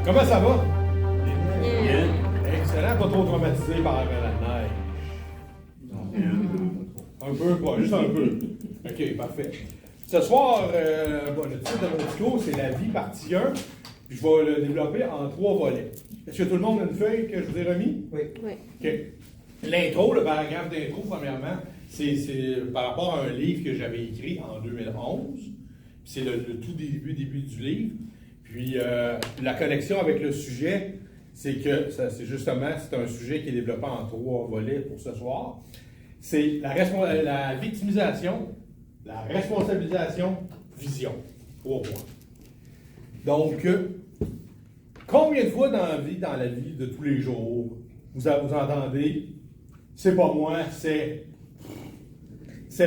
Comment ça va? Bien. Excellent, pas trop traumatisé par la neige. Un peu, pas, juste un peu. OK, parfait. Ce soir, le titre de mon discours, c'est La vie, partie 1. Puis je vais le développer en 3 volets. Est-ce que tout le monde a une feuille que je vous ai remis? Oui. OK. L'intro, le paragraphe d'intro, premièrement, c'est par rapport à un livre que j'avais écrit en 2011. C'est le tout début du livre. Puis la connexion avec le sujet, c'est que c'est un sujet qui est développé en 3 volets pour ce soir. C'est la victimisation, la responsabilisation, vision. 3 points. Donc, combien de fois dans la vie de tous les jours, vous entendez « c'est pas moi, c'est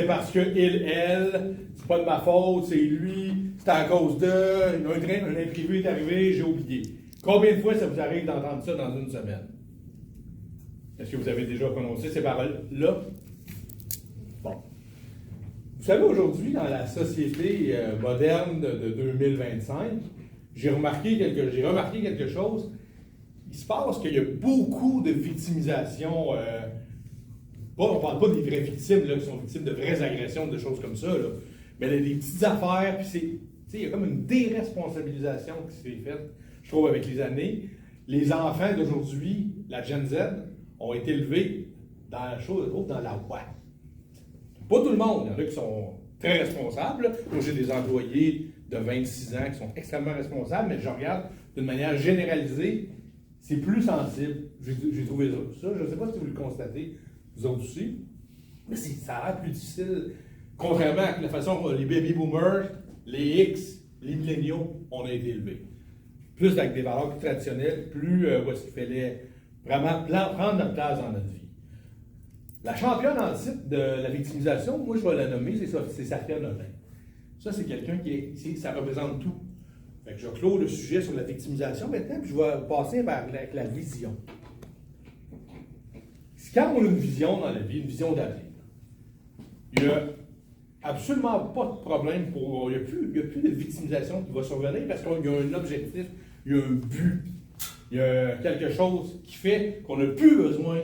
parce que elle, c'est pas de ma faute, c'est lui, c'est à cause de, un imprévu est arrivé, j'ai oublié. » Combien de fois ça vous arrive d'entendre ça dans une semaine? Est-ce que vous avez déjà prononcé ces paroles-là? Bon. Vous savez, aujourd'hui, dans la société moderne de 2025, j'ai remarqué quelque chose. Il se passe qu'il y a beaucoup de victimisation. On ne parle pas des vraies victimes là, qui sont victimes de vraies agressions, de choses comme ça. Là. Mais il y a des petites affaires, puis il y a comme une déresponsabilisation qui s'est faite, je trouve, avec les années. Les enfants d'aujourd'hui, la Gen Z, ont été élevés dans la chose, dans la loi. Pas tout le monde, il y en a qui sont très responsables. Moi, j'ai des employés de 26 ans qui sont extrêmement responsables, mais je regarde d'une manière généralisée, c'est plus sensible. J'ai trouvé ça. Je ne sais pas si vous le constatez, vous autres aussi, mais ça a l'air plus difficile. Contrairement à la façon dont les baby boomers, les X, les milléniaux, on a été élevés. Plus avec des valeurs plus traditionnelles, plus où est-ce qu'il fallait vraiment prendre notre place dans notre vie. La championne en titre de la victimisation, moi je vais la nommer, c'est Safia Nolin. Ça, c'est quelqu'un ça représente tout. Fait que je clôt le sujet sur la victimisation maintenant, puis je vais passer vers la vision. Quand on a une vision dans la vie, une vision d'avenir, il n'y a absolument pas de problème il n'y a plus de victimisation qui va survenir parce qu'il y a un objectif, il y a un but, il y a quelque chose qui fait qu'on n'a plus besoin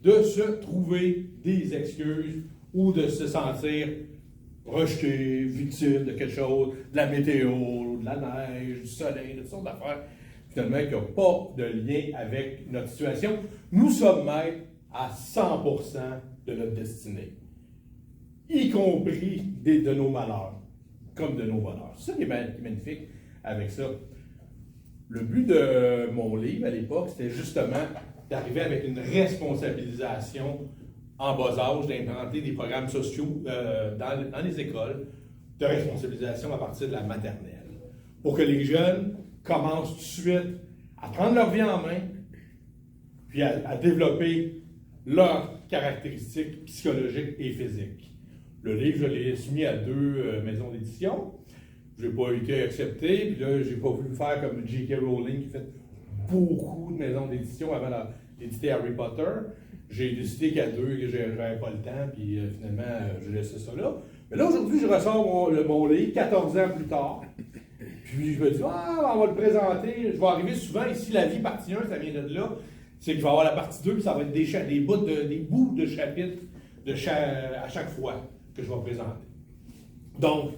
de se trouver des excuses ou de se sentir rejeté, victime de quelque chose, de la météo, de la neige, du soleil, de toutes sortes d'affaires, finalement, qui n'ont pas de lien avec notre situation. Nous sommes maîtres à 100% de notre destinée, y compris de nos malheurs, comme de nos bonheurs. C'est ça qui est magnifique avec ça. Le but de mon livre à l'époque, c'était justement d'arriver avec une responsabilisation en bas âge, d'implanter des programmes sociaux dans les écoles de responsabilisation à partir de la maternelle, pour que les jeunes commencent tout de suite à prendre leur vie en main, puis à développer leurs caractéristiques psychologiques et physiques. Le livre, je l'ai soumis à 2 maisons d'édition. Je n'ai pas été accepté, puis là, je n'ai pas voulu le faire comme J.K. Rowling qui fait beaucoup de maisons d'édition avant d'éditer Harry Potter. J'ai décidé qu'à 2, que je n'avais pas le temps, puis finalement, je laissais ça là. Mais là, aujourd'hui, je ressors mon livre, 14 ans plus tard. Puis je me dis, on va le présenter. Je vais arriver souvent ici, la vie partie 1, ça vient de là. C'est que je vais avoir la partie 2, puis ça va être des bouts de chapitres à chaque fois que je vais présenter. Donc,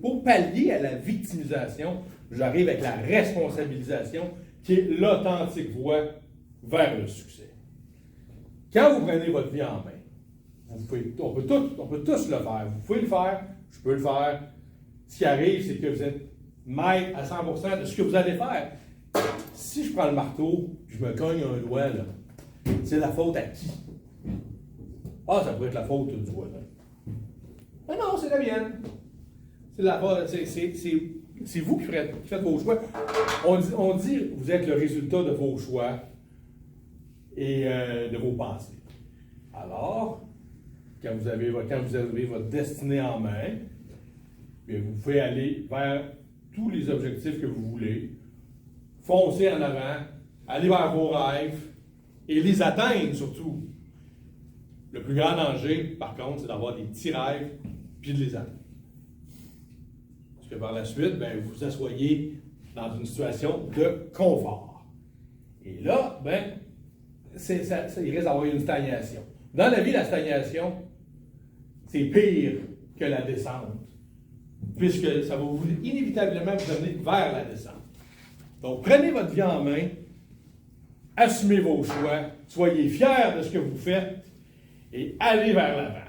pour pallier à la victimisation, j'arrive avec la responsabilisation, qui est l'authentique voie vers le succès. Quand vous prenez votre vie en main, on peut tous le faire. Vous pouvez le faire, je peux le faire. Ce qui arrive, c'est que vous êtes maître à 100% de ce que vous allez faire. Si je prends le marteau, je me cogne un doigt, là, c'est la faute à qui? Ça pourrait être la faute du voisin. Mais non, c'est la mienne. C'est vous qui faites vos choix. On dit vous êtes le résultat de vos choix et de vos pensées. Alors, quand vous avez votre destinée en main, bien, vous pouvez aller vers tous les objectifs que vous voulez, foncer en avant, aller vers vos rêves et les atteindre surtout. Le plus grand danger, par contre, c'est d'avoir des petits rêves puis de les atteindre. Parce que par la suite, ben, vous asseyez dans une situation de confort. Et là, ben, il risque d'avoir une stagnation. Dans la vie, la stagnation, c'est pire que la descente, puisque ça va inévitablement vous amener vers la descente. Donc, prenez votre vie en main, assumez vos choix, soyez fiers de ce que vous faites et allez vers l'avant.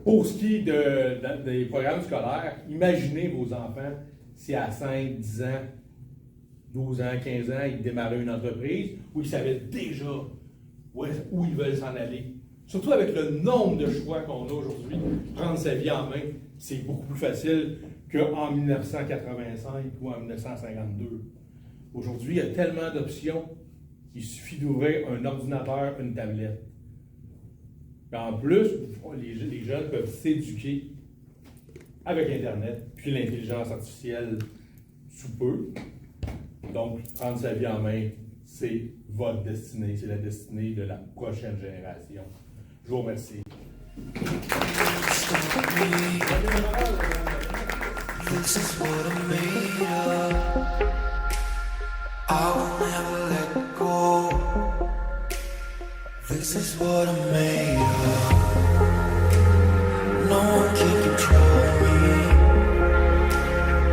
Pour ce qui est des programmes scolaires, imaginez vos enfants si à 5, 10 ans, 12 ans, 15 ans, ils démarraient une entreprise où ils savaient déjà où ils veulent s'en aller. Surtout avec le nombre de choix qu'on a aujourd'hui, prendre sa vie en main, c'est beaucoup plus facile qu'en 1985 ou en 1952. Aujourd'hui, il y a tellement d'options, il suffit d'ouvrir un ordinateur, une tablette. En plus, les jeunes peuvent s'éduquer avec Internet, puis l'intelligence artificielle sous peu. Donc, prendre sa vie en main, c'est votre destinée, c'est la destinée de la prochaine génération. Je vous remercie. This is what I'm made of. I will never let go. This is what I'm made of. No one can control me.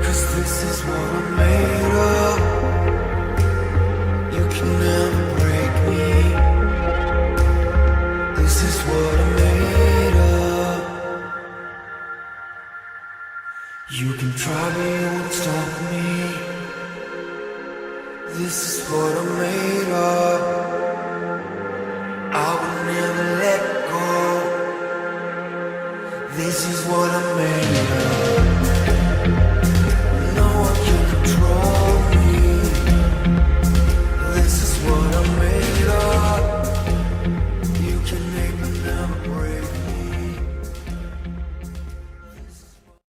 'Cause this is what I'm made of. You can never break me. This is what I'm made of. You can try but you won't stop me. This is what I'm made of. I will never let go. This is what I'm made of.